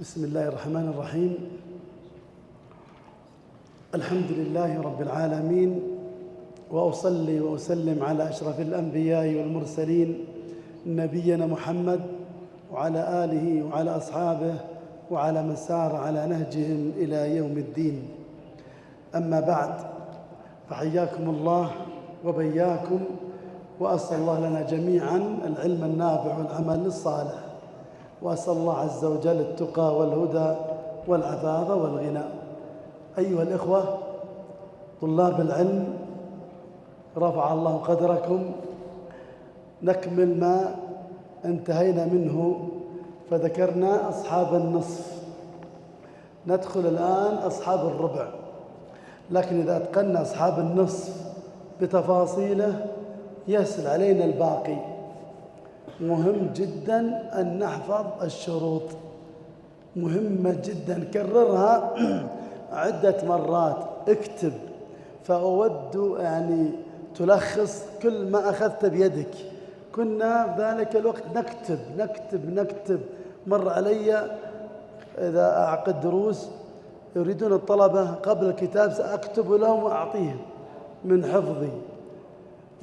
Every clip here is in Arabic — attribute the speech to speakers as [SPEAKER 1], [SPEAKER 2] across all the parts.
[SPEAKER 1] بسم الله الرحمن الرحيم. الحمد لله رب العالمين، وأصلي وأسلم على أشرف الأنبياء والمرسلين نبينا محمد وعلى آله وعلى أصحابه وعلى من سار على نهجهم إلى يوم الدين. أما بعد، فحياكم الله وبياكم، وأسأل الله لنا جميعا العلم النافع والعمل الصالح، وأسأل الله عز وجل التقى والهدى والعفاف والغنى. أيها الإخوة طلاب العلم، رفع الله قدركم. نكمل ما انتهينا منه، فذكرنا أصحاب النصف، ندخل الآن أصحاب الربع. لكن إذا أتقنا أصحاب النصف بتفاصيله يسهل علينا الباقي. مهم جدا أن نحفظ الشروط، مهمة جدا، كررها عدة مرات، اكتب. فأود تلخص كل ما أخذت بيدك. كنا ذلك الوقت نكتب. مر علي إذا أعقد دروس يريدون الطلبة قبل الكتاب سأكتب لهم وأعطيهم من حفظي.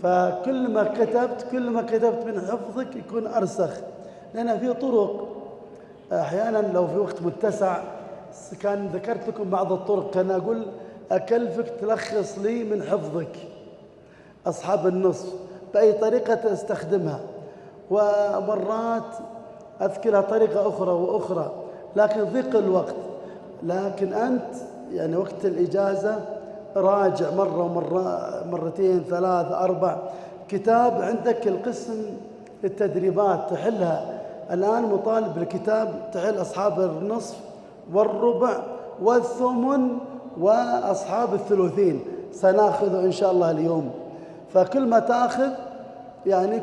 [SPEAKER 1] فكل ما كتبت من حفظك يكون أرسخ، لأن في طرق أحيانا لو في وقت متسع كان ذكرت لكم بعض الطرق، كان أقول أكلفك تلخص لي من حفظك أصحاب النصف بأي طريقة تستخدمها، ومرات أذكرها طريقة أخرى لكن ضيق الوقت. لكن أنت وقت الإجازة راجع مرة مرتين 3 4 كتاب عندك القسم التدريبات تحلها. الآن مطالب بالكتاب تحل أصحاب النصف والربع والثمن وأصحاب الثلثين، سنأخذه إن شاء الله اليوم. فكل ما تأخذ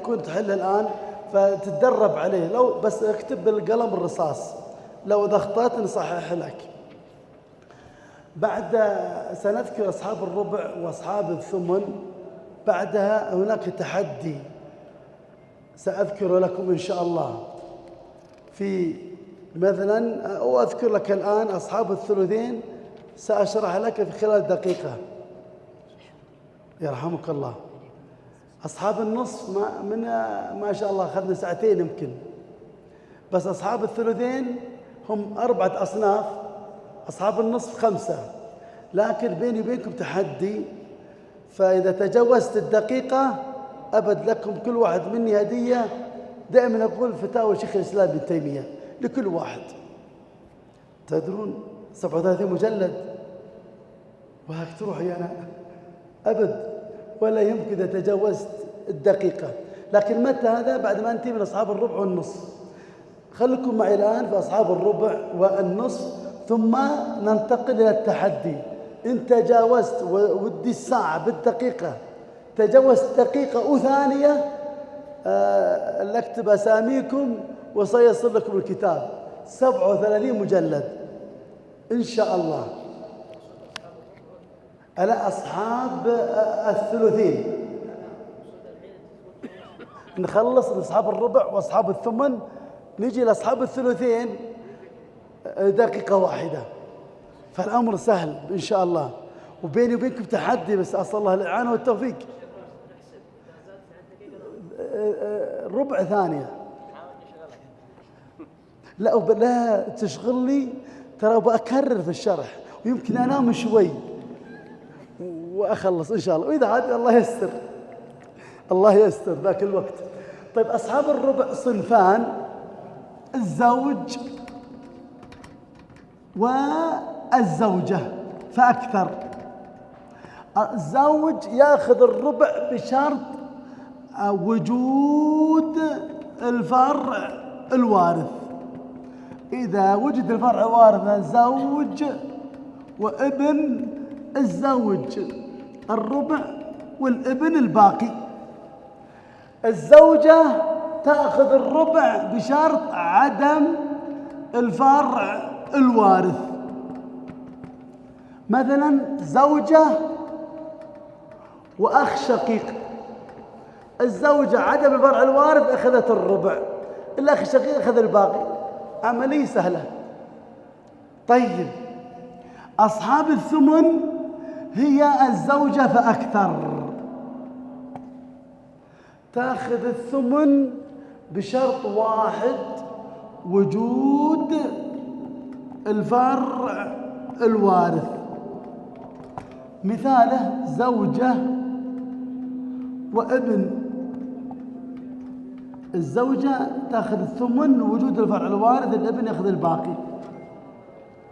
[SPEAKER 1] كنت تحل الآن فتتدرب عليه. لو بس اكتب بالقلم الرصاص، لو إذا أخطأت نصحح لك. بعد سنذكر أصحاب الربع وأصحاب الثمن. بعدها هناك تحدي سأذكر لكم إن شاء الله، في مثلا أذكر لك الآن أصحاب الثلثين، سأشرح لك في خلال دقيقة يرحمك الله. أصحاب النصف ما شاء الله أخذنا ساعتين يمكن. بس أصحاب الثلثين هم 4 أصناف، أصحاب النصف 5. لكن بيني وبينكم تحدي، فإذا تجاوزت الدقيقة أبد لكم كل واحد مني هدية. دائما أقول فتاوى شيخ الإسلام ابن تيمية لكل واحد، تدرون 37 مجلد وهك تروح أنا أبد ولا يمكن إذا تجاوزت الدقيقة. لكن متى هذا؟ بعد ما أنتهي من أصحاب الربع والنصف. خليكم معي الآن في أصحاب الربع والنصف، ثم ننتقل إلى التحدي. إن تجاوزت ودي الساعة بالدقيقة، تجاوزت دقيقة وثانية اكتب أساميكم وسيصل لكم الكتاب. 37 مجلد إن شاء الله. على أصحاب الثلثين نخلص أصحاب الربع وأصحاب الثمن، نجي لأصحاب الثلثين دقيقة واحدة. فالأمر سهل إن شاء الله، وبيني وبينكم تحدي، بس أسأل الله الإعانة والتوفيق. ربع ثانية لا تشغلني، ترى بأكرر في الشرح ويمكن أنام شوي وأخلص إن شاء الله. وإذا عاد الله يستر ذاك الوقت. طيب، أصحاب الربع صنفان: الزوج والزوجة فأكثر. الزوج يأخذ الربع بشرط وجود الفرع الوارث. إذا وجد الفرع وارث زوج وابن، الزوج الربع والابن الباقي. الزوجة تأخذ الربع بشرط عدم الفرع الوارث. مثلا زوجة وأخ شقيق، الزوجة عدم الفرع الوارث أخذت الربع، الأخ الشقيق أخذ الباقي. عملية سهلة. طيب أصحاب الثمن هي الزوجة فأكثر، تأخذ الثمن بشرط واحد: وجود الفرع الوارث. مثاله زوجة وابن. الزوجة تأخذ الثمن وجود الفرع الوارث، الابن يأخذ الباقي.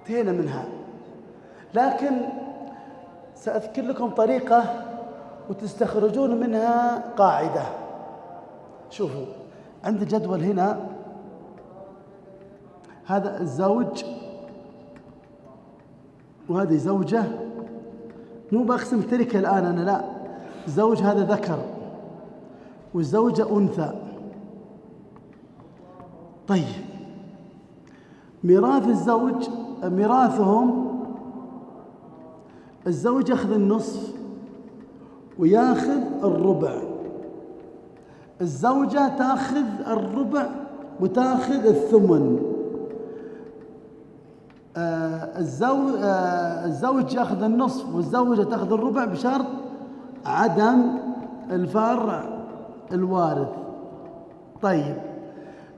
[SPEAKER 1] انتهينا منها. لكن سأذكر لكم طريقة وتستخرجون منها قاعدة. شوفوا، عندي جدول هنا، هذا الزوج وهذه زوجة. مو بقسم التركة الآن أنا، لا، زوج هذا ذكر والزوجة أنثى. طيب ميراث الزوج، ميراثهم الزوج يأخذ النصف ويأخذ الربع، الزوجة تأخذ الربع وتأخذ الثمن. الزوج يأخذ النصف والزوجة تأخذ الربع بشرط عدم الفرع الوارث. طيب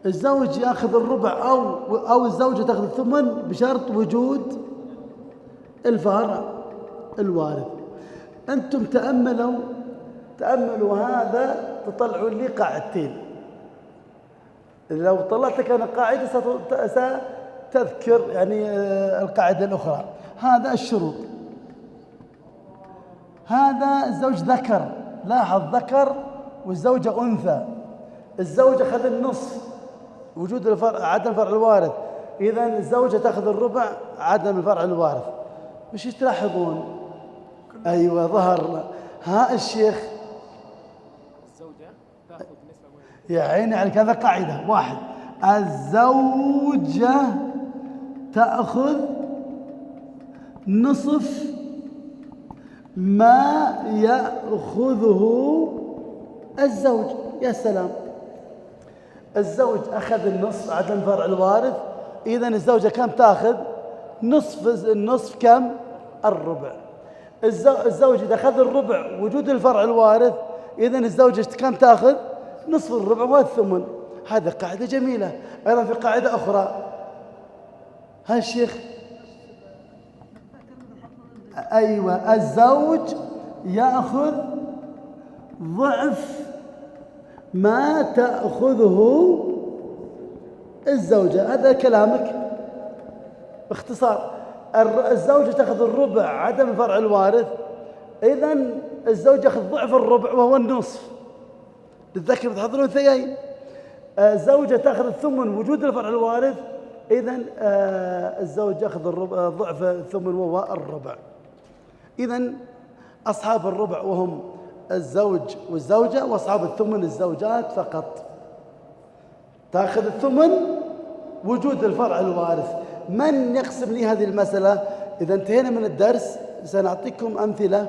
[SPEAKER 1] الزوج يأخذ الربع أو الزوجة تأخذ الثمن بشرط وجود الفرع الوارث. أنتم تأملوا هذا، تطلعوا لي قاعدتين. لو طلعت لك أنا قاعدة ستذكر يعني القاعدة الأخرى. هذا الشروط. هذا الزوج ذكر، لاحظ ذكر، والزوجة أنثى. الزوج أخذ النصف وجود الفرع عدم الفرع الوارث، إذن الزوجة تأخذ الربع عدم الفرع الوارث. مش تلاحظون؟ أيوة ظهر. ها الشيخ
[SPEAKER 2] الزوجة تأخذ نسبة
[SPEAKER 1] يا عيني عليك، هذا قاعدة واحد. الزوجة تأخذ نصف ما يأخذه الزوج. يا سلام، الزوج أخذ النصف عدم فرع الوارث، إذن الزوجة كم تأخذ؟ النصف كم؟ الربع. الزوج إذا أخذ الربع وجود الفرع الوارث، إذن الزوجة كم تأخذ؟ نصف الربع والثمن. هذا قاعدة جميلة. أيضا في قاعدة أخرى. ها الشيخ؟ أيوة، الزوج يأخذ ضعف ما تأخذه الزوجة. هذا كلامك باختصار. الزوجة تأخذ الربع عدم الفرع الوارث، إذن الزوج يأخذ ضعف الربع وهو النصف. للذكر مثل حظ الأنثيين. الزوجة تأخذ الثمن وجود الفرع الوارث، إذن الزوج يأخذ ضعف الثمن وهو الربع. إذن أصحاب الربع وهم الزوج والزوجة، وأصحاب الثمن الزوجات فقط. تأخذ الثمن وجود الفرع الوارث. من يقسم لي هذه المسألة؟ إذا انتهينا من الدرس سنعطيكم أمثلة.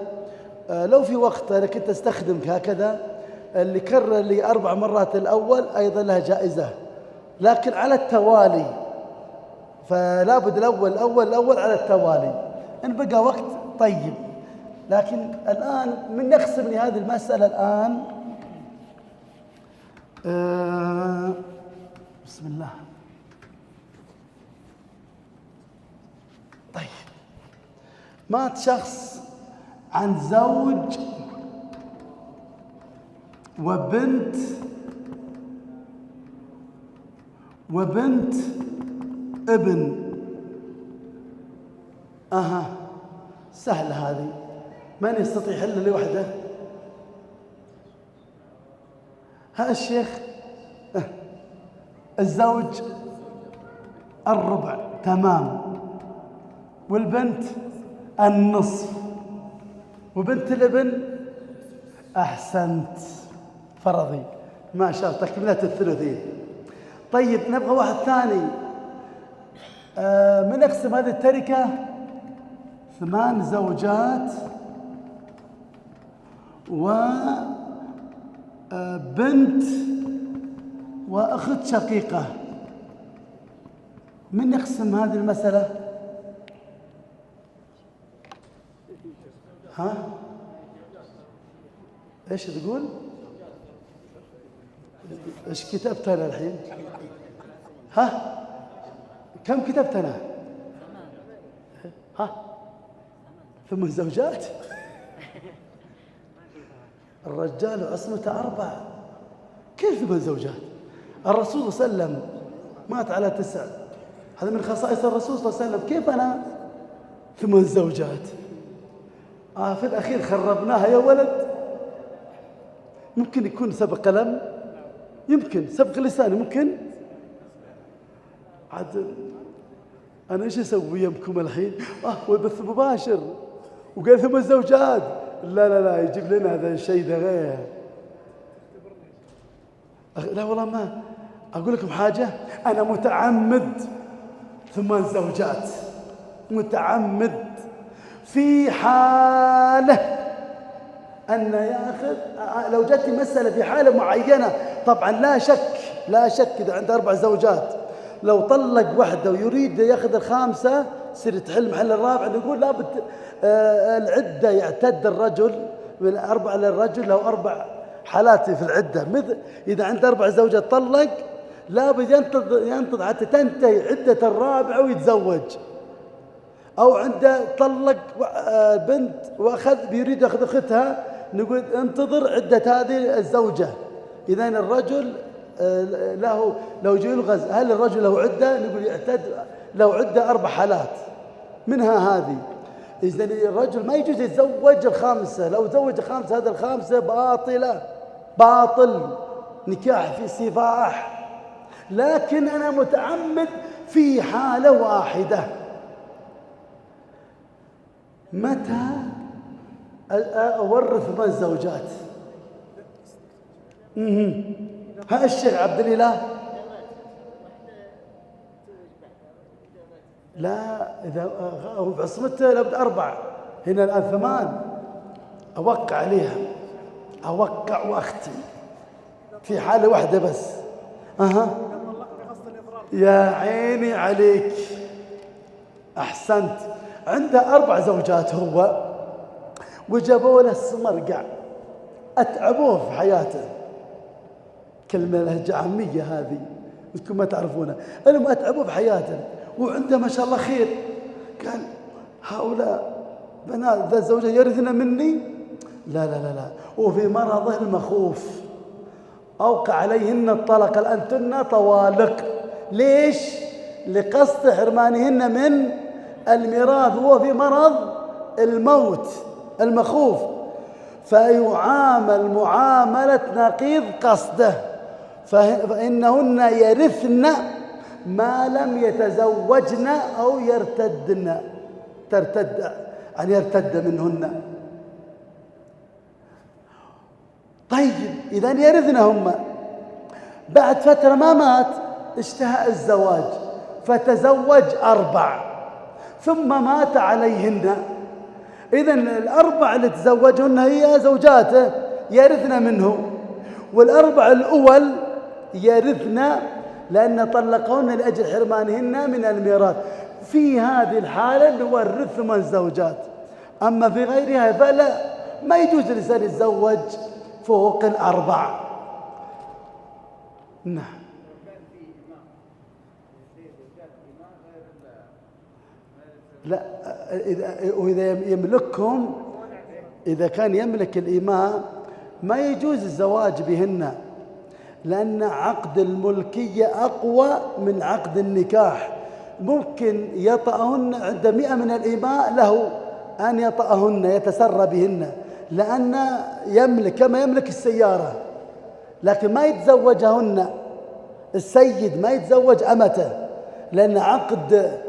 [SPEAKER 1] لو في وقت أنا كنت أستخدمك هكذا، اللي كرر لي 4 مرات الأول أيضا لها جائزة، لكن على التوالي. فلا بد الأول على التوالي. إن بقى وقت طيب، لكن الآن من يقسم لي هذه المسألة الآن؟ بسم الله. طيب، مات شخص عن زوج وبنت ابن. سهلة هذه، من يستطيع يحل لي وحده؟ ها الشيخ؟ الزوج الربع، تمام، والبنت النصف، وبنت الابن أحسنت، فرضي، ما شاء الله، تكملة الثلثين. طيب نبغى واحد ثاني. من يقسم هذه التركة؟ 8 زوجات وبنت وأخت شقيقة. من يقسم هذه المسألة؟ ها؟ ايش تقول؟ ايش كتبت انا الحين؟ ها؟ كم كتبت انا؟ ها؟ 8 زوجات؟ الرجال عصمته 4. كيف 8 زوجات؟ الرسول صلى الله عليه وسلم مات على 9. هذا من خصائص الرسول صلى الله عليه وسلم. كيف أنا 8 زوجات؟ في الأخير خربناها يا ولد. ممكن يكون سبق قلم، يمكن سبق لساني، ممكن عاد. أنا إيش أسوي يمكم الحين؟ وبث مباشر وقال 8 زوجات. لا لا لا، يجيب لنا هذا الشيء ده غير. لا والله ما أقول لكم حاجة، أنا متعمد 8 زوجات، متعمد في حالة أن يأخذ. لو جت مسألة في حالة معينة طبعا لا شك إذا عنده 4 زوجات لو طلق واحدة ويريد يأخذ الخامسة يصير تحل محل الرابع، نقول لابد العدة يعتد الرجل من 4 للرجل له 4 حالات في العدة. مثل إذا عنده 4 زوجات طلق لابد ينتظر حتى تنتهي عدة الرابعة ويتزوج. أو عنده طلق بنت بيريد يأخذ أختها، نقول انتظر عدة هذه الزوجة. إذا الرجل لو جاء يلغز هل الرجل له عدة؟ نقول يعتد له عدة 4 حالات منها هذه. إذا الرجل ما يجوز يتزوج الخامسة. لو زوج الخامسة هذا الخامسة باطل نكاح في سفاح. لكن أنا متعمد في حالة واحدة. متى أورث 8 زوجات؟ ها الشيخ عبد الإله؟ لا، إذا هو بعصمته لابد 4. هنا الآن 8. أوقع عليها، أوقع وأختم في حالة واحدة بس. يا عيني عليك، أحسنت. عنده 4 زوجات هو، وجابوا له السمرقع، أتعبوه في حياته. كلمة لهجة عامية هذه أنتم ما تعرفونها. المهم أتعبوه في حياته، وعنده ما شاء الله خير. قال هؤلاء بنات ذا الزوجة يرثن مني؟ لا لا لا لا. وفي مرضه المخوف أوقع عليهن الطلق، الأنتن طوالق. ليش؟ لقصد حرمانهن من الميراث. هو في مرض الموت المخوف، فيعامل معاملة نقيض قصده. فإنهن يرثن ما لم يتزوجن أو يرتدن، يرتد منهن. طيب إذن يرثنهم. بعد فترة ما مات، اشتهى الزواج فتزوج 4 ثم مات عليهن. إذن 4 اللي تزوجهن هي زوجاته يرثن منه، وال4 الأول يرثن لأن طلقهن لأجل حرمانهن من الميراث. في هذه الحالة نورث 8 زوجات. أما في غيرها فلا، ما يجوز الإنسان يتزوج فوق 4. نعم. لا، وإذا يملكهم، إذا كان يملك الإمام ما يجوز الزواج بهن، لأن عقد الملكية أقوى من عقد النكاح. ممكن يطأهن عند 100 من الإماء له أن يطأهن يتسرى بهن، لأن يملك كما يملك السيارة، لكن ما يتزوجهن. السيد ما يتزوج أمته، لأن عقد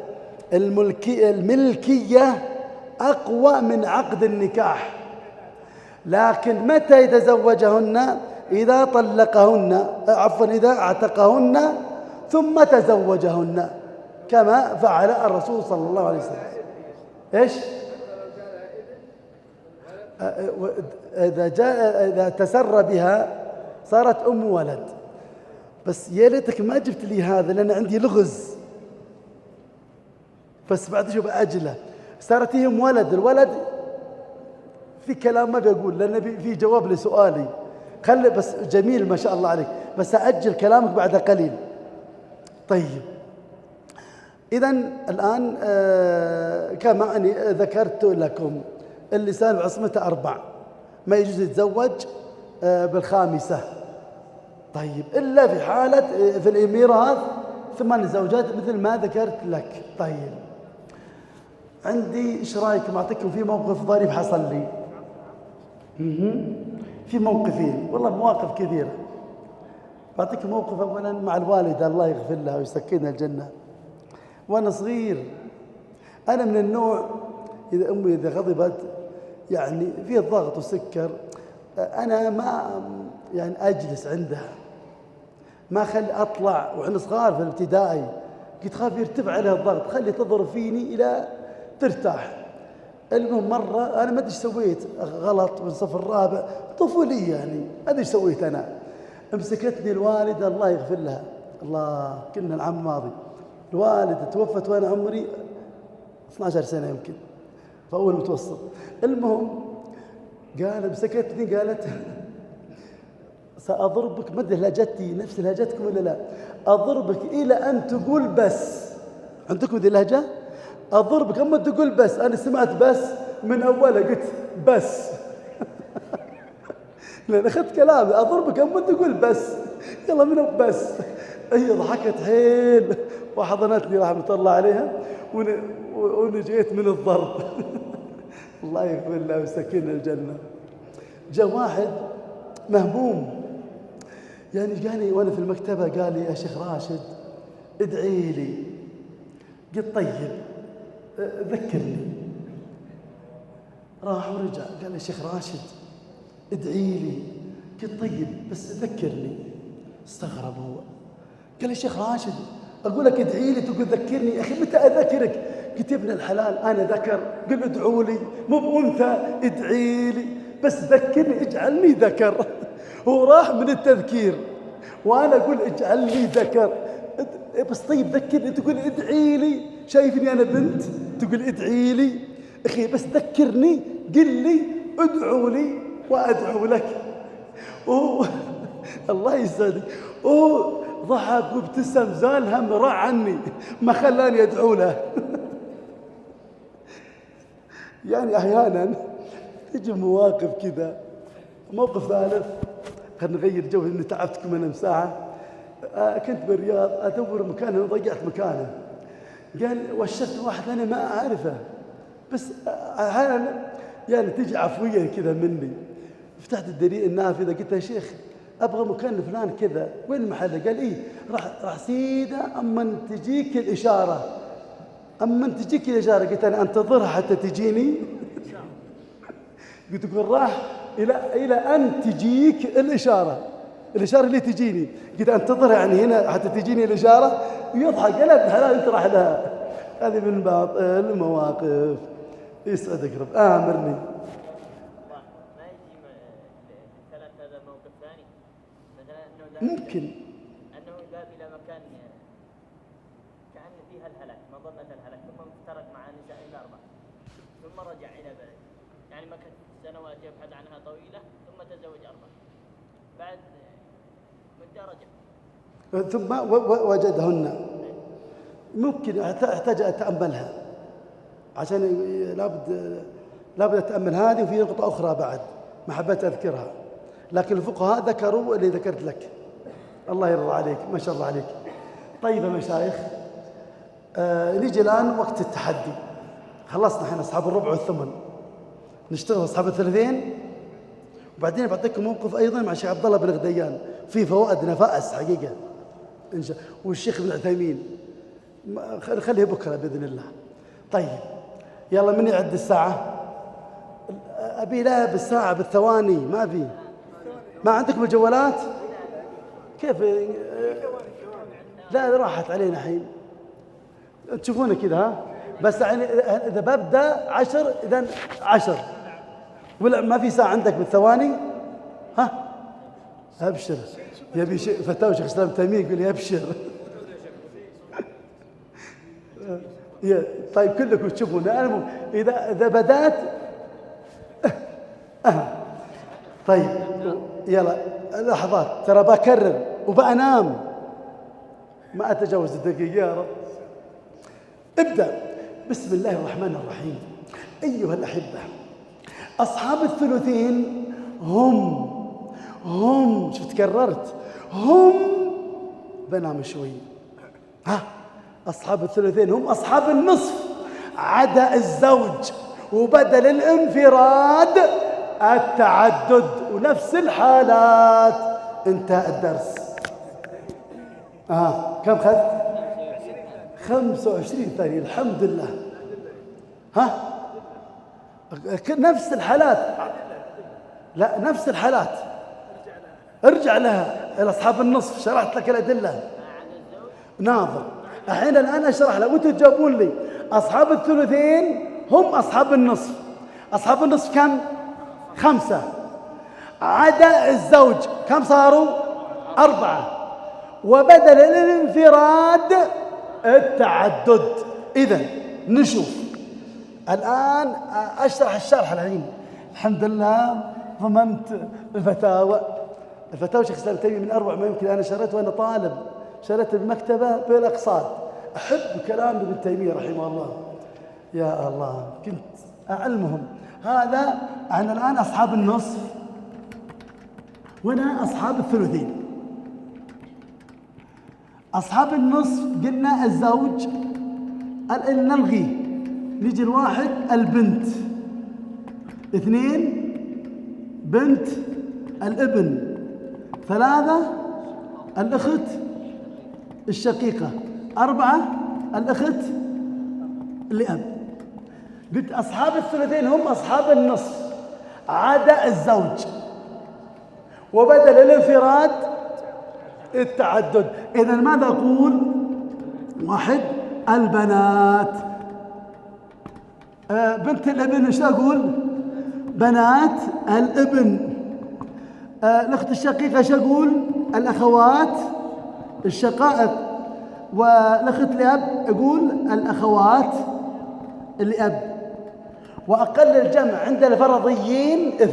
[SPEAKER 1] الملكية أقوى من عقد النكاح. لكن متى يتزوجهن؟ إذا طلقهن، إذا اعتقهن ثم تزوجهن، كما فعل الرسول صلى الله عليه وسلم. إيش؟ إذا تسرى بها صارت أم ولد. بس يا ليتك ما جبت لي هذا، لأن عندي لغز. بس بعد شوف أجله. صارت هي أم ولد. الولد في كلام ما بيقول لأن في جواب لسؤالي. خلي بس جميل ما شاء الله عليك، بس أجل كلامك بعد قليل. طيب إذن الآن كما أني ذكرت لكم اللسان بعصمته 4، ما يجوز يتزوج بالخامسة. طيب إلا في حالة في الميراث 8 زوجات مثل ما ذكرت لك. طيب عندي إيش رايكم أعطيكم في موقف ظريف حصل لي. في موقفين والله، مواقف كثيرة. بعطيكم موقف أولا مع الوالدة الله يغفر لها ويسكنها الجنة. وأنا صغير أنا من النوع إذا أمي إذا غضبت يعني في الضغط وسكر، أنا ما يعني أجلس عندها، ما خلي أطلع. وإحنا صغار في الابتدائي كنت خاف يرتفع عليها الضغط، خلي تضرب فيني إلى ترتاح. المهم مرة أنا ما أدري إيش سويت غلط بالصف الرابع، طفولية يعني ما أدري إيش سويت أنا. امسكتني الوالدة الله يغفر لها، الله كنا العام الماضي، الوالدة توفت وأنا عمري 12 سنة يمكن في أول متوسط. المهم مسكتني قالت سأضربك، ما أدري لهجتي نفس لهجتكم ولا لا، أضربك إلى أن تقول بس. عندكم ذي اللهجة؟ أضربك أما تقول بس. أنا سمعت بس من أولها قلت بس لأن أخذت كلامي أضربك أما تقول بس، يلا من بس. هي ضحكت حيل وحضنتني رحمة الله عليها، ونجيت من الضرب الله يغفر له ويسكنها الجنة. جاء واحد مهموم يعني جاني وأنا في المكتبة قال لي يا شيخ راشد ادعي لي. قلت طيب ذكرني. راح ورجع قال لي شيخ راشد ادعي لي. قلت طيب بس ذكرني. استغرب هو قال لي شيخ راشد أقول لك ادعي لي تقول ذكرني، يا أخي متى أذكرك؟ قلت ابن الحلال أنا ذكر، قل ادعوا لي مو بأنثى، ادعي لي بس ذكرني اجعلني ذكر. هو راح من التذكير وأنا أقول اجعلني ذكر. بس طيب ذكرني تقول ادعي لي، شايفني أنا بنت تقول ادعي لي؟ أخي بس ذكرني، قل لي ادعوا لي وأدعو لك. الله يسعدك. ضحك وابتسم، زال هم راح عني ما خلاني أدعو له يعني أحيانا تجي مواقف كذا. موقف ثالث خلنا نغير جو إني تعبتكم أنا مساحة. كنت بالرياض أدور مكانه وضيعت مكانه، قال وشرت واحد أنا ما أعرفه، بس أحيانا يعني تجي عفوية كذا مني. فتحت الدليل النافذة قلت يا شيخ أبغى مكان فلان كذا، وين محله؟ قال إيه راح سيدة أما تجيك الإشارة، قلت أنا أنتظرها حتى تجيني قلت تقول راح إلى أن تجيك الإشارة اللي تجيني، قلت أنتظرها يعني هنا حتى تجيني الإشارة. ويضحك قال ابن حلال أنت راح لها. هذه من بعض المواقف. يسعدك رب. آمرني. ممكن
[SPEAKER 3] أنه ذهب إلى مكان كأن فيها الهلاك، مظنة الهلاك، ثم اشترك مع نساء الأربع، ثم رجع إلى بلد، يعني مكث سنوات يبحث عنها طويلة، ثم تزوج 4، بعد مدة رجع
[SPEAKER 1] ثم وجدهن. ممكن أحتاج أتأملها عشان لابد أتأمل هذه. وفي نقطة أخرى بعد ما حبيت أذكرها، لكن الفقهاء ذكروا اللي ذكرت لك. الله يرضى عليك ما شاء الله عليك. طيب يا مشايخ نيجي الآن وقت التحدي. خلصنا احنا أصحاب الربع والثمن، نشتغل أصحاب الثلثين، وبعدين بعطيكم موقف أيضا مع الشيخ عبد الله بن غديان في فوائد نفائس حقيقة إن شاء، والشيخ ابن عثيمين خليه بكرة بإذن الله. طيب يلا من يعد الساعة؟ أبي لا بالساعة بالثواني، ما عندكم الجوالات؟ كيف؟ لا راحت علينا الحين تشوفونه كذا ها، بس يعني إذا ببدأ 10 إذن 10 ولا ما في ساعة عندك بالثواني؟ ها أبشر يبي فتاوى شيخ الإسلام تيمية يقول لي أبشر طيب كلكم تشوفون. إذا بدأت طيب يلا لحظات، ترى بكرر وبأنام، ما أتجاوز الدقيقة يا رب. ابدأ. بسم الله الرحمن الرحيم. أيها الأحبة، أصحاب الثلثين هم شفت كررت، هم بنام شوي. أصحاب الثلثين هم أصحاب النصف عدا الزوج، وبدل الانفراد التعدد، ونفس الحالات. انتهى الدرس. كم خذت؟ 25 ثانية، الحمد لله. نفس الحالات. لا، نفس الحالات. ارجع لها إلى أصحاب النصف، شرحت لك الأدلة. ناظر الآن أشرح لك وأنتم تجاوبون لي. أصحاب الثلثين هم أصحاب النصف. أصحاب النصف كم؟ 5 عدا الزوج. كم صاروا؟ 4. وبدل الانفراد التعدد. إذن نشوف الآن، أشرح الشرح الحين. الحمد لله ضمنت الفتاوى شيخ الإسلام ابن تيمية من أروع ما يمكن. أنا شريت وأنا طالب، شريت المكتبة بالأقساط. أحب كلام ابن تيمية رحمه الله. يا الله كنت أعلمهم. هذا عن الآن أصحاب النصف، وأنا أصحاب الثلثين. أصحاب النصف قلنا الزوج نلغيه، نجي الواحد البنت، 2 بنت الابن، 3 الأخت الشقيقة، 4 الأخت لأب. قلت أصحاب الثلثين هم أصحاب النصف عدا الزوج، وبدل الانفراد التعدد. إذن ماذا أقول؟ 1 البنات. بنت الابن ايش أقول؟ بنات الابن. الأخت الشقيقة ايش أقول؟ الأخوات الشقائق. والأخت لأب أقول الأخوات لأب. وأقل الجمع عند الفرضيين 2،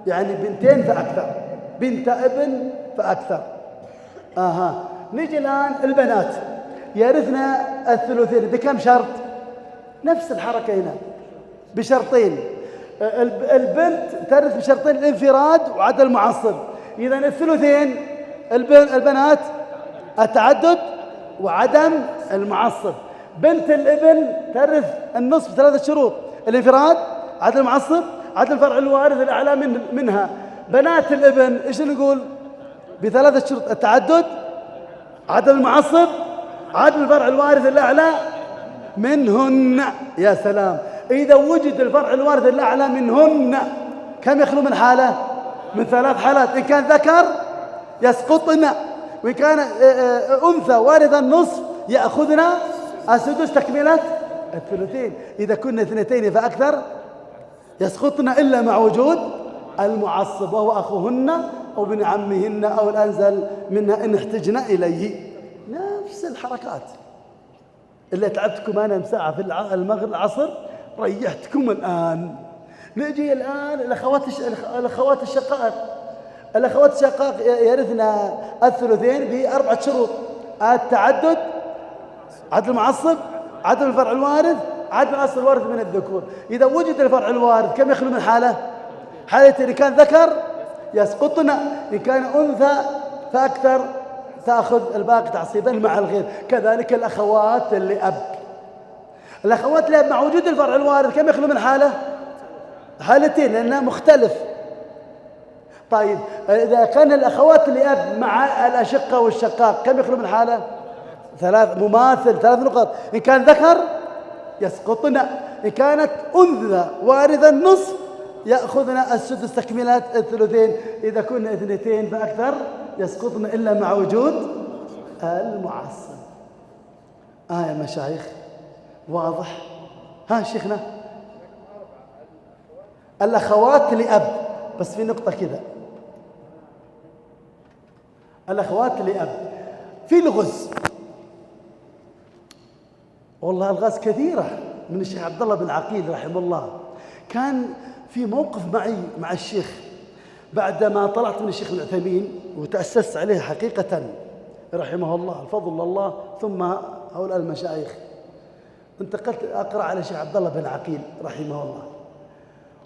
[SPEAKER 1] يعني 2 فأكثر، بنت ابن فأكثر. نجي الآن البنات يرثنا الثلثين بكم شرط؟ نفس الحركة هنا بشرطين. البنت ترث بشرطين، الانفراد وعدم المعصب. إذن الثلثين البنات التعدد وعدم المعصب. بنت الابن ترث النصف ب3 شروط: الانفراد، عدم المعصب، عدم الفرع الوارث الأعلى منها. بنات الابن ايش نقول؟ ب3 شروط: التعدد، عدم المعصب، عدم الفرع الوارث الأعلى منهن. يا سلام. إذا وجد الفرع الوارث الأعلى منهن كم يخلو من حالة؟ من 3 حالات. إن كان ذكر يسقطن، وإن كان أنثى وارث النصف يأخذن السدس تكملة الثلثين. إذا كنا 2 فأكثر يسقطن إلا مع وجود المعصب، وهو أخوهن أو ابن عمهن أو الأنزل منها إن احتجنا إليه. نفس الحركات اللي تعبتكم أنا مساعة في المغرب العصر، ريحتكم الآن. نجي الآن الأخوات الشقائق. الأخوات الشقائق يرثنا الثلثين ب4 شروط: التعدد، عدم المعصب، عدم الفرع الوارث، عدم الأصل الوارث من الذكور. إذا وجد الفرع الوارث كم يخلو من حالة؟ حالة إن كان ذكر يسقطن، إن كان أنثى فأكثر تأخذ الباقي تعصيبا مع الغير. كذلك الأخوات لأب. الأخوات لأب مع وجود الفرع الوارث كم يخلو من حالة؟ حالتين، لأنها مختلف. طيب إذا كان الأخوات لأب مع الأشقة والشقاق كم يخلو من حالة؟ 3 مماثل، 3 نقط. إن كان ذكر يسقطن، إن كانت أنثى وارث النصف يأخذن السدس تكملة الثلثين. إذا كنا 2 فأكثر يسقطن إلا مع وجود المعصب. يا مشايخ واضح؟ شيخنا الأخوات لأب، بس في نقطة كذا، الأخوات لأب في الغز. والله الغاز كثيرة من الشيخ عبد الله بن عقيل رحمه الله. كان في موقف معي مع الشيخ بعدما طلعت من الشيخ ابن عثيمين وتأسست عليه حقيقة رحمه الله، الفضل لله ثم هؤلاء المشايخ. انتقلت أقرأ على الشيخ عبد الله بن عقيل رحمه الله،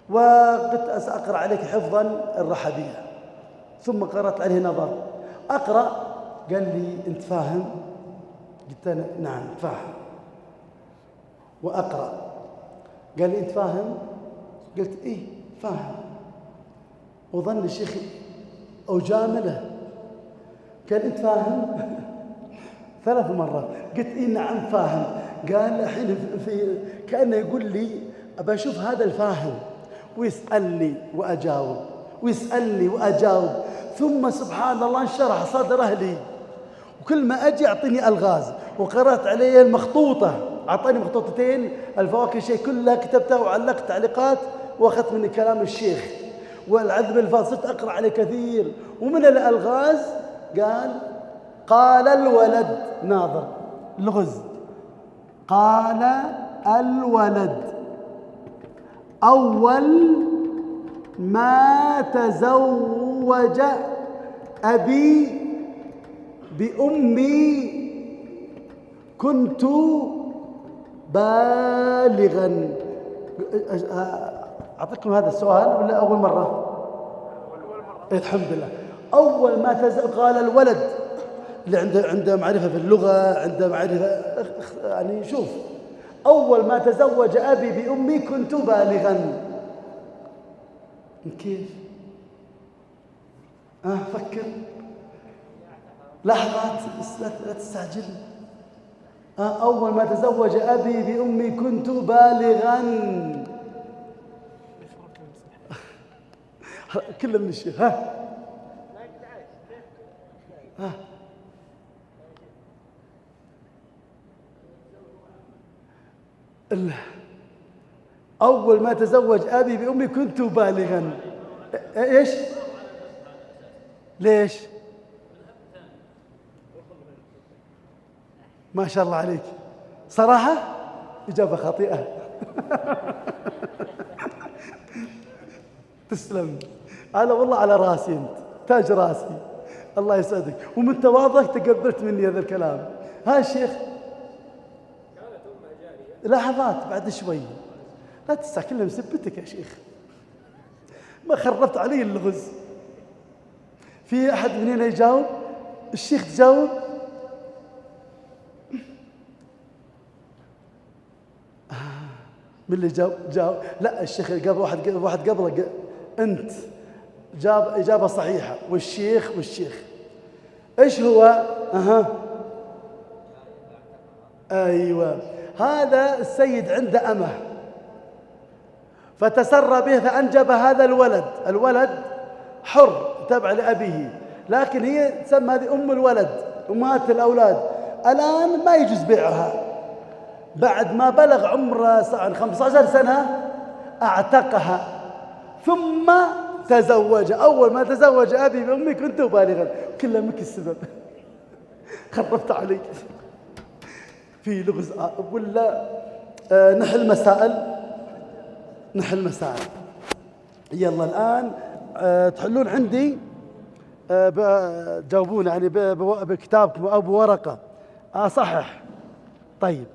[SPEAKER 1] وقلت سأقرأ عليك حفظا الرحبية، ثم قرأت عليه نظر. أقرأ، قال لي أنت فاهم؟ قلت له نعم فاهم. وأقرأ، قال لي أنت فاهم؟ قلت إيه فاهم. وظن الشيخ أجامله، قال أنت فاهم؟ 3 مرات. قلت إيه نعم فاهم. قال الحين في كأنه يقول لي أبى أشوف هذا الفاهم، ويسألني وأجاوب ويسألني وأجاوب، ثم سبحان الله انشرح صدره لي، وكل ما أجي أعطيني ألغاز. وقرأت عليه المخطوطة، أعطاني مخطوطتين الفواكه الشيخ كلها كتبتها وعلقت تعليقات وأخذت من كلام الشيخ. والعذب الفاضل صرت أقرأ عليه كثير. ومن الألغاز قال الولد، ناظر لغز، قال الولد أول ما تزوج أبي بأمي كنت بالغا. أعطيكم هذا السؤال ولا أول مرة؟ الحمد لله. أول ما قال الولد اللي عنده معرفة في اللغة، عنده معرفة، يعني شوف، أول ما تزوج أبي بأمي كنت بالغا. كيف؟ فكر لحظات، لا تستعجل. أول ما تزوج أبي بأمي كنت بالغا. كله من الشيخ. أول ما تزوج أبي بأمي كنت بالغا. إيش؟ ليش؟ ما شاء الله عليك. صراحة إجابة خاطئة. تسلم. أنا والله على راسي، أنت تاج راسي، الله يسعدك. ومن تواضعك تقبلت مني هذا الكلام. ها الشيخ، لحظات بعد شوي، لا تستعجل مسبتك يا شيخ، ما خربت علي اللغز. في أحد من هنا يجاوب؟ الشيخ تجاوب؟ من اللي جاوب؟ لا الشيخ قبل واحد قبله. أنت جاب إجابة صحيحة، والشيخ إيش هو؟ أيوة، هذا السيد عنده أمه فتسرى به فأنجب هذا الولد حر تبع لأبيه، لكن هي تسمى هذه أم الولد، أمهات الأولاد. الآن ما يجوز بيعها. بعد ما بلغ عمره 15 سنة أعتقها ثم تزوج. أول ما تزوج أبي بأمي كنت بالغا. كله منك السبب. خربت عليك. في لغز ولا نحل مسائل. يلا الآن تحلون عندي، تجاوبون يعني بكتابكم أو بورقة. أصحح. طيب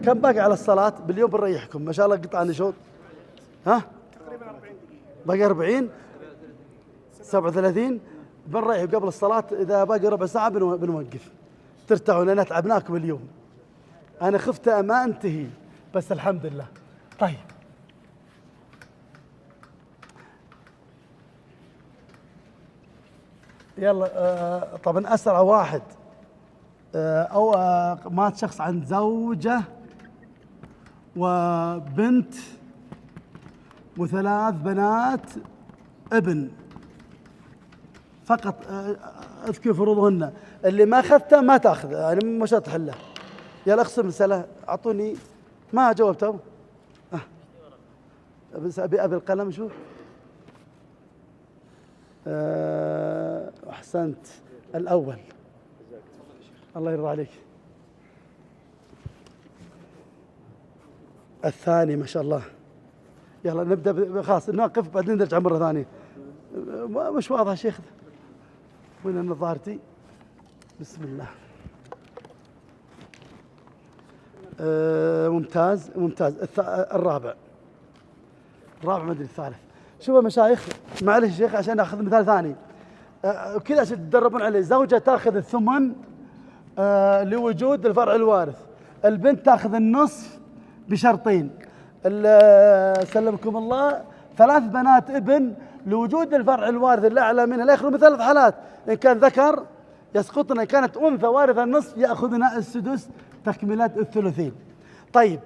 [SPEAKER 1] كم باقي على الصلاة باليوم؟ بنريحكم ما شاء الله قطعنا شوط. تقريبا 40 دقيقة. باقي 40 37 بنريح قبل الصلاة. إذا باقي ربع ساعة بنوقف ترتاحون، لأن تعبناكم اليوم. أنا خفت ما أنتهي بس الحمد لله. طيب يلا. طبعا أسرع واحد أو مات شخص عن زوجة وبنت و3 بنات ابن فقط. اذكر فروضهن. اللي ما أخذته ما تأخذ، يعني مش تحله. يلا اقسم المسألة. أعطوني ما جاوبته. أبي القلم. شوف أحسنت. الأول الله يرضى عليك. الثاني ما شاء الله. يلا نبدأ خلاص نوقف بعدين نرجع مرة ثانية. مش واضح يا شيخ، وين نظارتي؟ بسم الله. ممتاز ممتاز. الرابع ما ادري الثالث. شوفوا يا مشايخ، معلش شيخ عشان ناخذ مثال ثاني كذا عشان تدربون عليه. زوجة تاخذ الثمن لوجود الفرع الوارث، البنت تاخذ النصف بشرطين. سلمكم الله 3 بنات ابن لوجود الفرع الوارث الأعلى منها لا يخلو من 3 حالات، إن كان ذكر يسقطن، إن كانت أنثى وارثة النصف يأخذن السدس تكملة الثلثين. طيب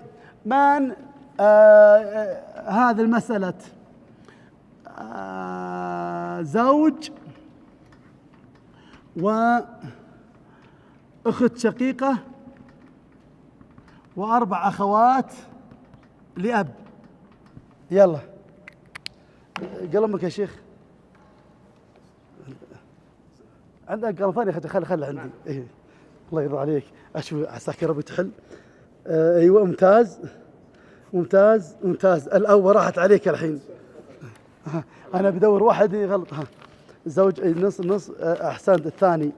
[SPEAKER 1] من هذه المسألة زوج وأخت شقيقة و4 أخوات لأب. يلا قلمك يا شيخ، عندك قلم ثاني؟ خلي عندي. إيه الله يرضى عليك. أشوف عساك يا رب تحل. أيوة ممتاز ممتاز ممتاز. الأول راحت عليك الحين. أنا بدور واحد غلط. زوج نص أحسنت. الثاني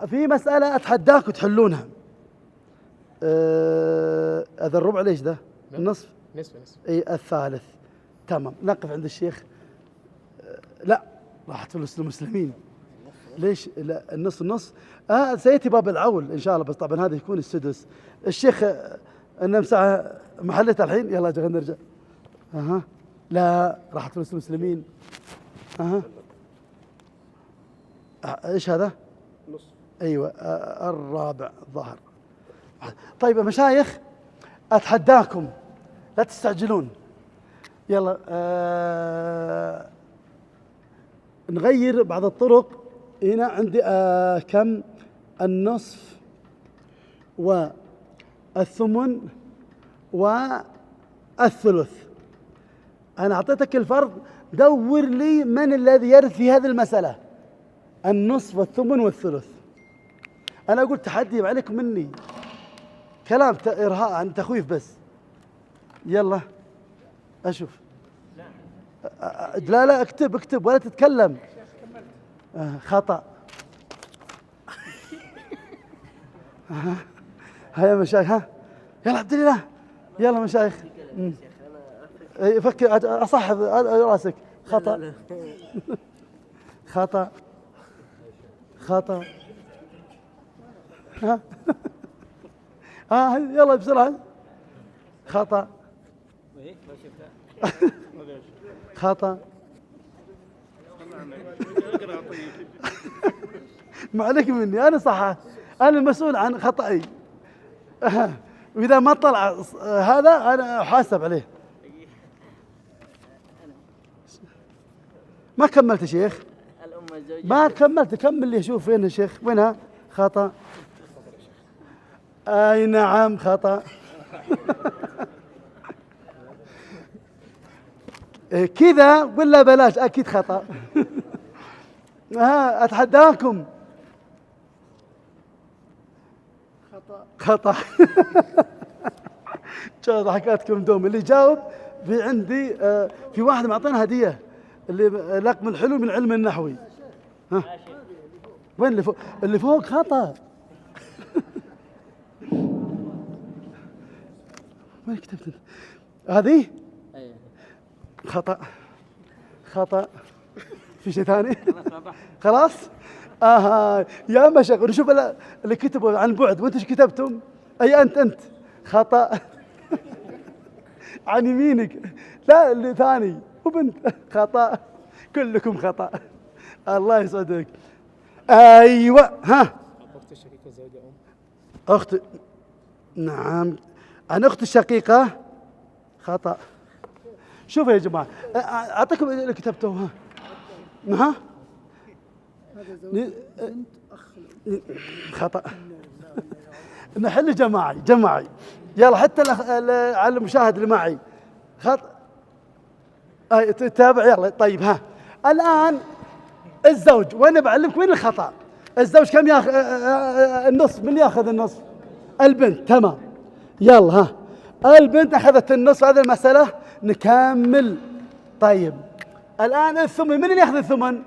[SPEAKER 1] في مسألة أتحداكم تحلونها. هذا الربع ليش ذا؟ النصف؟
[SPEAKER 2] نصف.
[SPEAKER 1] اي الثالث. تمام نقف عند الشيخ. لا راحت فلوس المسلمين. ليش؟ لا النص سيأتي باب العول إن شاء الله، بس طبعا هذا يكون السدس. الشيخ نمسح محلته الحين. يلا خلينا نرجع. لا راحت فلوس المسلمين. ايش هذا؟
[SPEAKER 2] نص.
[SPEAKER 1] ايوه الرابع ظهر. طيب يا مشايخ اتحداكم لا تستعجلون. يلا نغير بعض الطرق. هنا عندي كم؟ النصف والثمن والثلث. أنا أعطيتك الفرض، دور لي من الذي يرث في هذه المسألة، النصف والثمن والثلث. أنا أقول تحدي عليكم مني، كلام إرهاء عن تخويف بس. يلا أشوف. لا اكتب ولا تتكلم. خطأ. هيا مشايخ. يلا عبد الله. يلا مشايخ. فكر أصحب راسك. خطأ. خطأ. يلا بسرعة. خطأ. خطأ. ما عليك مني، أنا صح، أنا المسؤول عن خطأي. وإذا ما طلع هذا أنا أحاسب عليه. ما كملت يا شيخ؟ ما كملت، كمل لي. شوف وين يا شيخ، وينها؟ خطأ. أي نعم خطأ. كذا ولا بلاش؟ أكيد خطأ. أتحداكم. خطأ. شو ضحكاتكم دوم. اللي جاوب في عندي في واحد معطينا هدية، اللي لقم الحلو من علم النحوي. وين اللي فوق؟ اللي فوق خطأ. وين كتبت هذه؟ خطأ. في شيء ثاني؟ خلاص؟ يا مشايخ نشوف اللي كتبوا عن بعد، وانتم ايش كتبتم؟ اي انت خطأ. عن يمينك. لا اللي ثاني وبنت. خطأ. كلكم خطأ. الله يسعدك. ايوه.
[SPEAKER 2] اخت الشقيقه زوجة
[SPEAKER 1] اخت. نعم عن اخت الشقيقة. خطأ. شوفوا يا جماعة اعطيكم اللي كتبتوه. خطأ. نحل جماعي. يلا حتى على المشاهد اللي معي. خطأ. تتابع. يلا طيب. الآن الزوج، وانا بعلمك وين الخطأ. الزوج كم ياخذ النصف؟ من ياخذ النصف؟ البنت. تمام. يلا البنت أخذت النصف هذه المسألة. نكمل. طيب الآن الثمن، من اللي يأخذ الثمن؟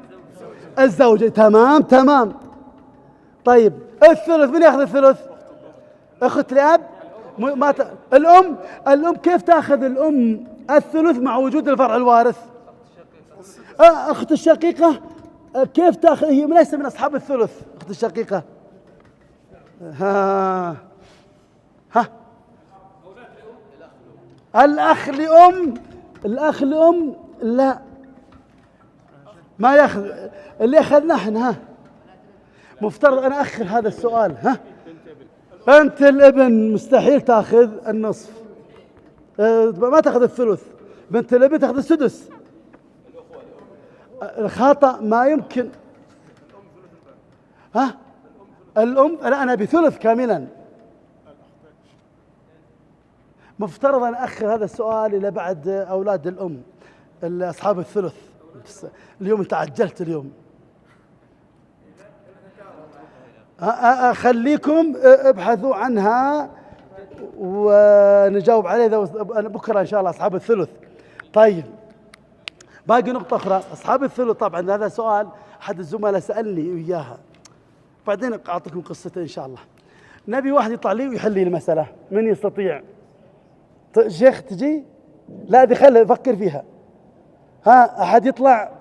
[SPEAKER 1] الزوجة. تمام. طيب الثلث، من يأخذ الثلث؟ أخت الأب. الأم كيف تأخذ الأم الثلث مع وجود الفرع الوارث؟ أخت الشقيقة كيف تأخذ؟ هي ليس من أصحاب الثلث أخت الشقيقة. ها الأخ لأم لا، ما يأخذ. اللي أخذنا احنا مفترض أنا أخر هذا السؤال. بنت الابن مستحيل تأخذ النصف، ما تأخذ الثلث. بنت الابن تأخذ السدس. الخطأ ما يمكن. الأم لا، أنا بثلث كاملا. مفترض أن أخر هذا السؤال إلى بعد أولاد الأم أصحاب الثلث. اليوم أنت عجلت اليوم. أخليكم ابحثوا عنها ونجاوب عليه بكرة إن شاء الله. أصحاب الثلث. طيب باقي نقطة أخرى. أصحاب الثلث طبعا هذا سؤال أحد الزملاء سألني إياها، بعدين أعطيكم قصته إن شاء الله. نبي واحد يطلع لي ويحل لي المسألة. من يستطيع؟ شيخ تجي؟ لا دي خلي أفكر فيها. أحد يطلع؟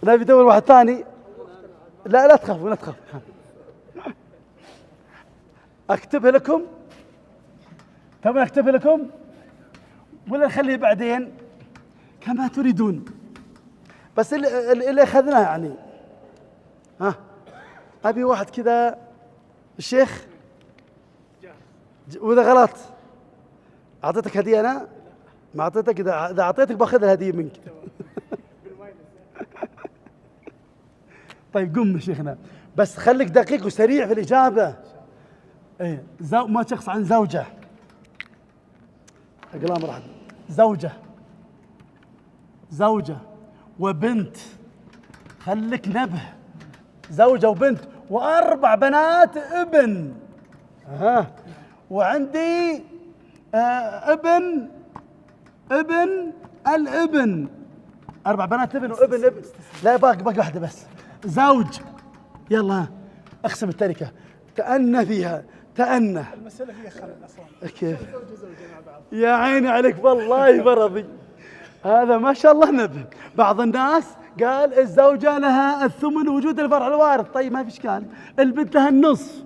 [SPEAKER 1] نبي يدور واحد ثاني. لا تخافوا. أكتبها لكم. تبغى أكتبها لكم ولا نخليه بعدين؟ كما تريدون، بس اللي أخذناه يعني. أبي واحد كذا. الشيخ وإذا غلط أعطيتك هدية. أنا ما أعطيتك، إذا أعطيتك باخذ الهدية منك. طيب قم شيخنا، بس خليك دقيق وسريع في الإجابة. ما شخص عن زوجة. أقلام راحت. زوجة وبنت. خليك نبه. زوجة وبنت وأربع بنات ابن. وعندي ابن الابن. 4 بنات ابن وابن. لا باقي واحدة بس. زوج. يلا اقسم التركة. تأنى فيها.
[SPEAKER 2] المسألة فيها خلل أصلا.
[SPEAKER 1] كيف؟ يا عيني عليك والله برضي. هذا ما شاء الله نبه. بعض الناس قال الزوجة لها الثمن وجود الفرع الوارث. طيب ما في إشكال. البنت لها النصف،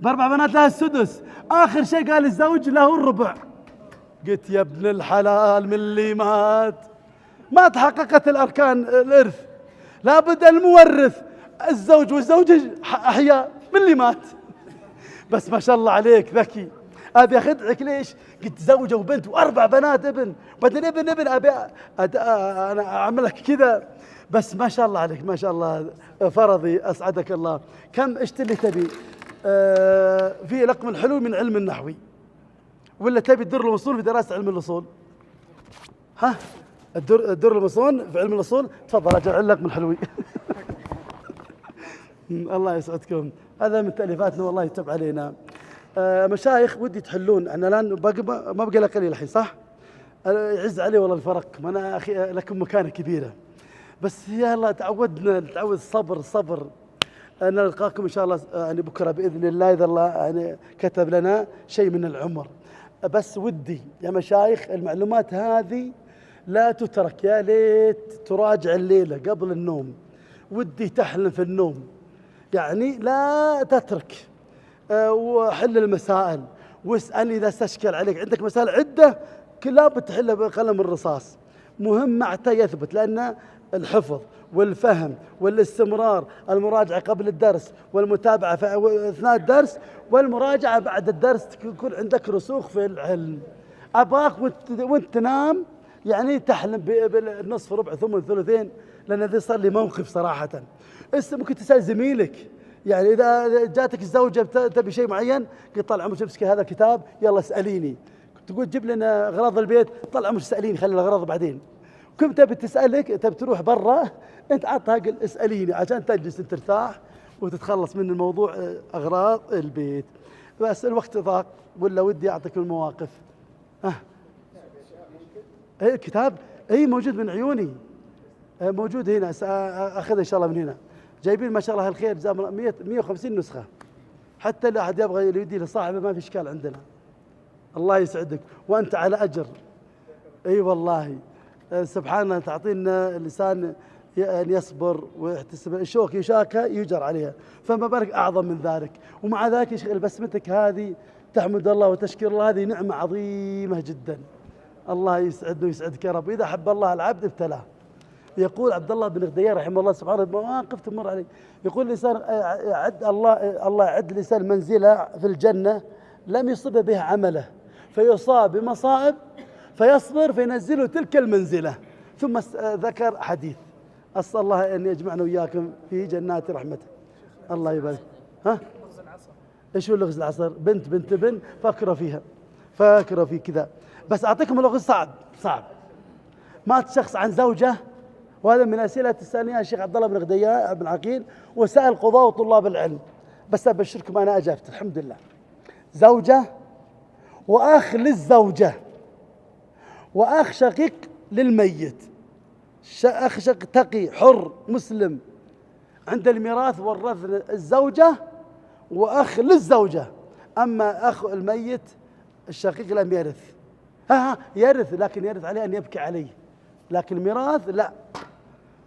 [SPEAKER 1] ب4 بنات لها السدس. آخر شيء قال الزوج له الربع. قلت يا ابن الحلال من اللي ما تحققت الأركان الإرث. لابد المورث الزوج والزوجة أحياء من اللي مات. بس ما شاء الله عليك ذكي. أبي أخدعك. ليش؟ قلت زوجة وبنت و4 بنات ابن، بعدين ابن أبي أنا أعمل لك كذا. بس ما شاء الله عليك، ما شاء الله. فرضي أسعدك الله. كم إيش اللي تبي؟ في لقم الحلول من علم النحوي، ولا تبي الدر المصون في دراسة علم الأصول؟ الدر المصون في علم الأصول. تفضل أجل لقم الحلوي. الله يسعدكم. هذا من تأليفاتنا والله يتب علينا. مشايخ ودي تحلون. أنا الآن ما بقى لي قليل الحين صح؟ يعز علي والله الفرق. ما أنا أخي لكم مكانة كبيرة، بس يلا تعود الصبر. نلقاكم إن شاء الله يعني بكرة بإذن الله، إذا الله يعني كتب لنا شيء من العمر. بس ودي يا مشايخ المعلومات هذه لا تترك. يا ليت تراجع الليلة قبل النوم. ودي تحلم في النوم، يعني لا تترك. وحل المسائل واسألني إذا استشكل عليك. عندك مسائل عدة كلها بتحلها بقلم الرصاص. مهم حتى يثبت، لأن الحفظ والفهم والاستمرار، المراجعة قبل الدرس والمتابعة أثناء الدرس والمراجعة بعد الدرس، يكون عندك رسوخ في العلم. أبغاك وانت تنام يعني تحلم بالنصف ربع ثمن ثلثين، لأن هذا صار لي موقف صراحة. ممكن تسأل زميلك، يعني إذا جاتك الزوجة تبي شيء معين، قلت طال عمرك امسكي هذا الكتاب يلا اسأليني. تقول جيب لنا أغراض البيت، طال عمرك اسأليني خلي الأغراض بعدين. كنت تبي تسألك تبي تروح برا، أنت عطها قل اسأليني عشان تجلس ترتاح وتتخلص من الموضوع أغراض البيت. بس الوقت ضاق ولا ودي أعطيكم المواقف. إيه كتاب، إيه موجود من عيوني، موجود هنا، سأخذ إن شاء الله من هنا. جايبين ما شاء الله الخير 150 نسخة، حتى اللي أحد يبغى يدي لصاحبه ما في إشكال عندنا. الله يسعدك وأنت على أجر. أي والله سبحان الله، تعطينا لسان أن يصبر ويحتسب، الشوك يشاكها يجر عليها، فما بالك أعظم من ذلك. ومع ذلك يشغل بسمتك هذه تحمد الله وتشكر الله، هذه نعمة عظيمة جدا. الله يسعدنا ويسعدك يا رب. إذا حب الله العبد ابتلاه. يقول عبد الله بن غدير رحمه الله سبحانه، مواقف تمر عليه، يقول الإنسان يعد الله يعد الإنسان منزلة في الجنة لم يصب بها عمله، فيصاب بمصائب فيصبر فينزله تلك المنزلة. ثم ذكر حديث، أسأل الله أن يجمعنا وإياكم في جنات رحمته. الله يبارك. إيش هو لغز العصر؟ بنت فكروا فيها، فكروا في كذا. بس أعطيكم اللغز صعب. مات شخص عن زوجة، وهذا من أسئلة الثانية الشيخ عبد الله بن غدير بن عقيل، وسأل قضاة وطلاب العلم، بس أبشركم أنا أجبت الحمد لله. زوجة وأخ للزوجة وأخ شقيق للميت، أخ شقيق تقي حر مسلم، عند الميراث ورث الزوجة وأخ للزوجة. أما أخ الميت الشقيق لم يرث، يرث لكن يرث عليه أن يبكي عليه، لكن الميراث لا.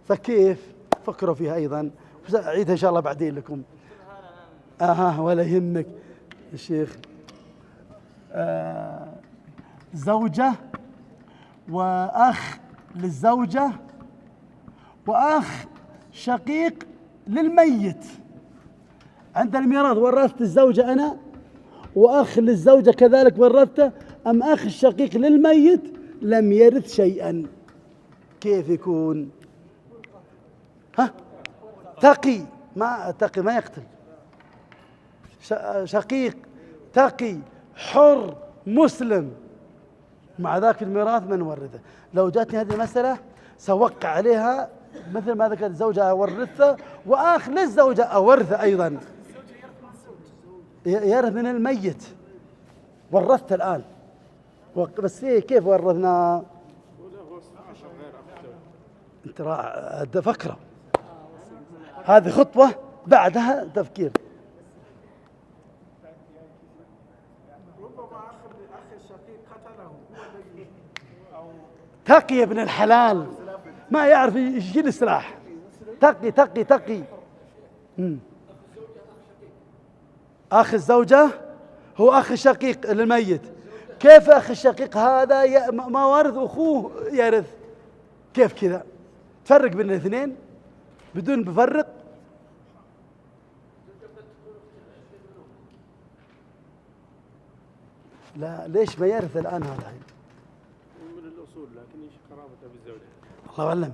[SPEAKER 1] فكيف؟ فكروا فيها أيضا، أعيدها إن شاء الله بعدين لكم. ولا يهمك الشيخ. زوجة وأخ للزوجة وأخ شقيق للميت، عند الميراث ورثت الزوجة أنا، وأخ للزوجة كذلك ورثته. أم أخ الشقيق للميت لم يرث شيئا، كيف يكون؟ تقي ما يقتل، شقيق تقي حر مسلم، مع ذاك الميراث من ورثه. لو جاتني هذه المسألة سوقع عليها مثل ما ذكرت، زوجة أورثه وأخ للزوجة أورثه أيضا، يرث من الميت، ورثته الآن. بس كيف ورثنا؟ انت هذا فكرة، هذه خطوة بعدها تفكير.
[SPEAKER 2] ربما أخ الشقيق قتله أو
[SPEAKER 1] تقي ابن الحلال، ما يعرف يشيل السلاح، تقي. أخ الزوجة هو أخ الشقيق للميت. كيف أخ الشقيق هذا ما وارث أخوه يرث؟ كيف كذا؟ تفرق بين الاثنين بدون بفرق. لا ليش ما يرث الآن هذا؟
[SPEAKER 2] من الأصول لكن ايش قرابته بالزوجة؟
[SPEAKER 1] الله أعلم.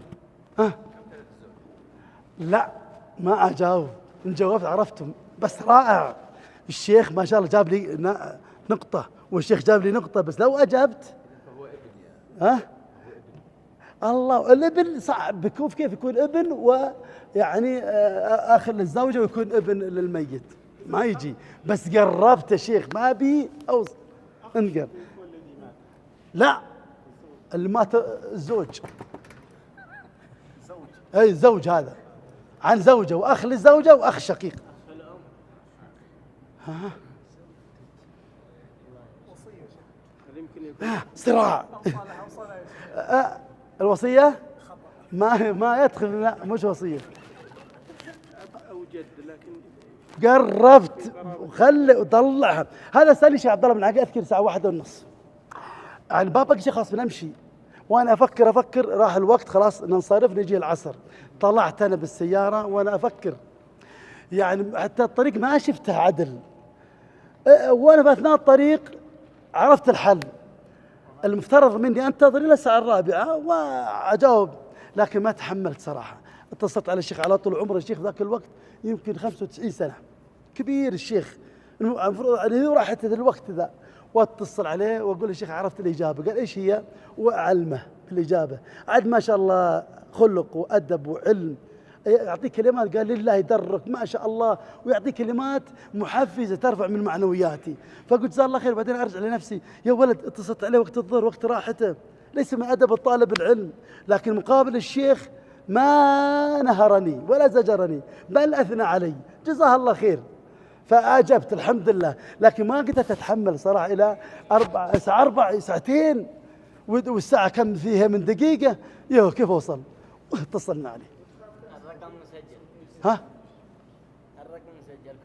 [SPEAKER 1] لا ما أجاوب، إن جاوبت عرفتم. بس رائع، الشيخ ما شاء الله جاب لي نقطة، والشيخ جاب لي نقطة، بس لو أجبت الله. الابن صعب بيكون، كيف يكون ابن ويعني أخ للزوجة ويكون ابن للميت؟ ما يجي. بس قربت يا شيخ، ما بي أوصل. انقر. لا اللي مات الزوج، أي الزوج هذا عن زوجة وأخ للزوجة وأخ شقيق. صراع. الوصية ما يدخل، لا مش وصية.
[SPEAKER 2] أو جد لكن
[SPEAKER 1] قربت وخلي وطلعها. هذا سألني شيخ عبد الله بن عقيل، أذكر الساعة 1:30 يعني بابا شيخ خلاص بنمشي، وأنا أفكر راح الوقت خلاص ننصرف نجي العصر. طلعت أنا بالسيارة وأنا أفكر، يعني حتى الطريق ما شفتها عدل، وأنا في أثناء الطريق عرفت الحل. المفترض مني أنتظر إلى الساعة 4 وأجاوب، لكن ما تحملت صراحة. اتصلت على الشيخ على طول عمره، الشيخ ذاك الوقت يمكن 95 سنة، كبير الشيخ، المفروض يعني راح حتى الوقت ذا، واتصل عليه واقول الشيخ عرفت الإجابة. قال إيش هي؟ وأعلمه بالإجابة. عاد ما شاء الله خلق وأدب وعلم، يعطيك كلمات قال لله يدرك ما شاء الله، ويعطيك كلمات محفزة ترفع من معنوياتي. فقلت جزاه الله خير. بعدين أرجع لنفسي، يا ولد اتصلت عليه وقت الظهر وقت راحته، ليس من أدب الطالب العلم، لكن مقابل الشيخ ما نهرني ولا زجرني بل أثنى علي، جزاه الله خير. فأجبت الحمد لله، لكن ما قدرت أتحمل صراحة إلى 4 ساعتين، والساعة كم فيها من دقيقة، يو كيف أوصل؟ واتصلنا عليه.
[SPEAKER 3] الرقم مسجل.
[SPEAKER 1] ها؟
[SPEAKER 3] الرقم مسجل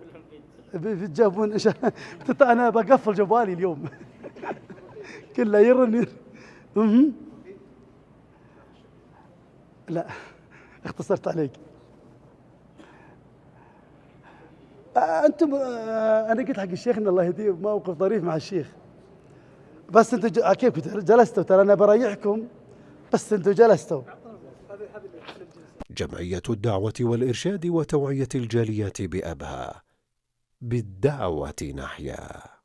[SPEAKER 3] كلهم
[SPEAKER 1] بتجابون أنا بقفل جوالي اليوم كله يرن. لا اختصرت عليك. أنتم أنا قلت حق الشيخ إن الله يهديه موقف ظريف مع الشيخ، بس أنتم كيف جلستوا؟ ترى أنا بريحكم بس أنتم جلستوا.
[SPEAKER 4] جمعية الدعوة والإرشاد وتوعية الجاليات بأبها، بالدعوة نحيا.